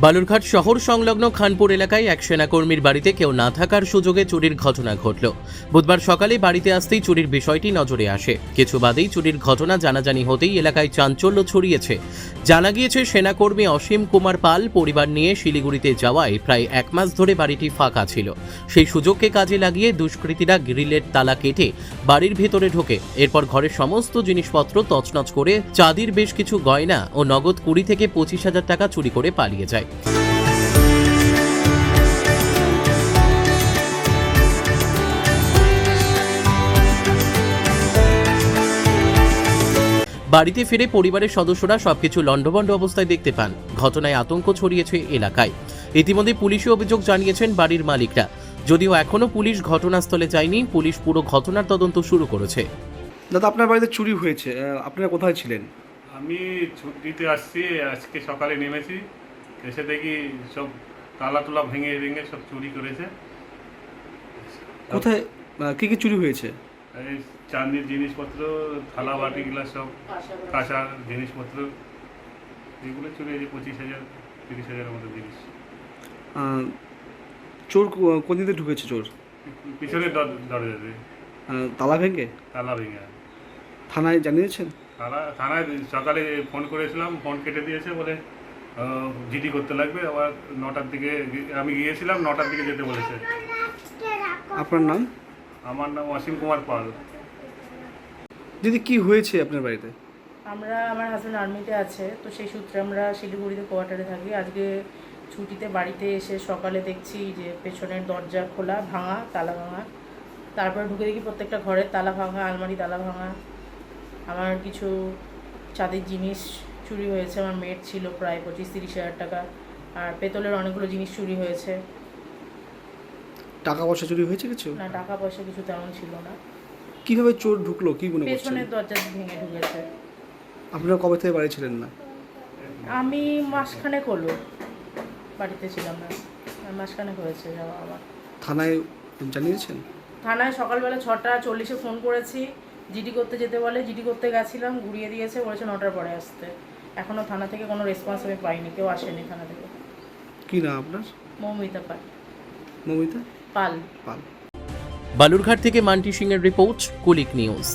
বালুরঘাট শহর সংলগ্ন খানপুর এলাকায় এক সেনাকর্মীর বাড়িতে কেউ না থাকার সুযোগে চুরির ঘটনা ঘটল। বুধবার সকালে বাড়িতে আসতেই চুরির বিষয়টি নজরে আসে। কিছু বাদেই চুরির ঘটনা জানাজানি হতেই এলাকায় চাঞ্চল্য ছড়িয়েছে। জানা গিয়েছে সেনাকর্মী অসীম কুমার পাল পরিবার নিয়ে শিলিগুড়িতে যাওয়ায় প্রায় এক মাস ধরে বাড়িটি ফাঁকা ছিল। সেই সুযোগকে কাজে লাগিয়ে দুষ্কৃতীরা গ্রিলের তালা কেটে বাড়ির ভেতরে ঢোকে। এরপর ঘরের সমস্ত জিনিসপত্র তছনছ করে চাঁদির বেশ কিছু গয়না ও নগদ 20 থেকে 25,000 টাকা চুরি করে পালিয়ে যায়। বাড়িতে ফিরে পরিবারের সদস্যরা সবকিছু লণ্ডভণ্ড অবস্থায় দেখতে পান। ঘটনায় আতঙ্ক ছড়িয়েছে এলাকায়। ইতিমধ্যে পুলিশে অভিযোগ জানিয়েছেন বাড়ির মালিকরা। যদিও এখনো পুলিশ ঘটনাস্থলে যায়নি, পুলিশ পুরো ঘটনার তদন্ত শুরু করেছে। দাদা, আপনার বাড়িতে চুরি হয়েছে, আপনারা কোথায় ছিলেন? আমি ছুটিতে আসছি, আজকে সকালে নেমেছি, এসে দেখি সব তালা তোলা ভেঙে ভেঙে সব চুরি করেছে। কোথায় কি কি চুরি হয়েছে? এই চাঁদির জিনিসপত্র, থালা বাটি গ্লাস, সব কাঁসার জিনিসপত্র, এগুলো চুরি হয়েছে। 25,000 30,000-এর মতো জিনিস। চোর কোন দিকে ঢুকেছে? চোর পিছনে দরজাতে তালা ভেঙে? তালা ভেঙে। থানায় জানিয়েছেন? থানায় সকালে ফোন করেছিলাম, ফোন কেটে দিয়েছে, বলে জিডি করতে লাগবে। আবার 9টার দিকে আমি গিয়েছিলাম, 9টার দিকে যেতে বলেছে। আপনার নাম? আমার নাম অসীম কুমার পাল। দিদি, কি হয়েছে আপনার বাড়িতে? আমার হাজব্যান্ড আর্মিতে আছে, তো সেই সূত্রে আমরা শিলিগুড়িতে কোয়ার্টারে থাকি। আজকে ছুটিতে বাড়িতে এসে সকালে দেখছি যে পেছনের দরজা খোলা, ভাঙা, তালা ভাঙা। তারপরে ঢুকে দেখি প্রত্যেকটা ঘরের তালা ভাঙা, আলমারি তালা ভাঙা। আমার কিছু চাঁদের জিনিস চুরি হয়েছে। আমার মেয়ের ছিল প্রায় 25-30 হাজার টাকা, আর পেতলের অনেকগুলো জিনিস চুরি হয়েছে। টাকা পয়সা চুরি হয়েছে কিছু? না, টাকা পয়সা কিছু তেমন ছিল না। কিভাবে চোর ঢুকলো, কি মনে করছেন? পেছনের দরজা ভেঙে ঢুকেছে। আপনারা কবে থেকে বাড়ি ছিলেন না? আমি মাসখানেক হলো বাড়িতে ছিলাম না, মাসখানেক হয়েছে যাওয়া আমার। থানায় জানিয়েছেন? থানায় সকালবেলা 6:40-এ ফোন করেছি, জিডি করতে যেতে বলে। জিডি করতে গেছিলাম, ঘুরিয়ে দিয়েছে, বলেছে 9টার পরে আসতে। এখনও থানা থেকে কোনো রেসপন্স আমি পাইনি, কেউ আসেনি থানা থেকে। কি না আপনার? মৌমিতা পাল। মমিতা পাল। পাল। বালুরঘাট থেকে মান্টি সিং এর রিপোর্ট, কুলিক নিউজ।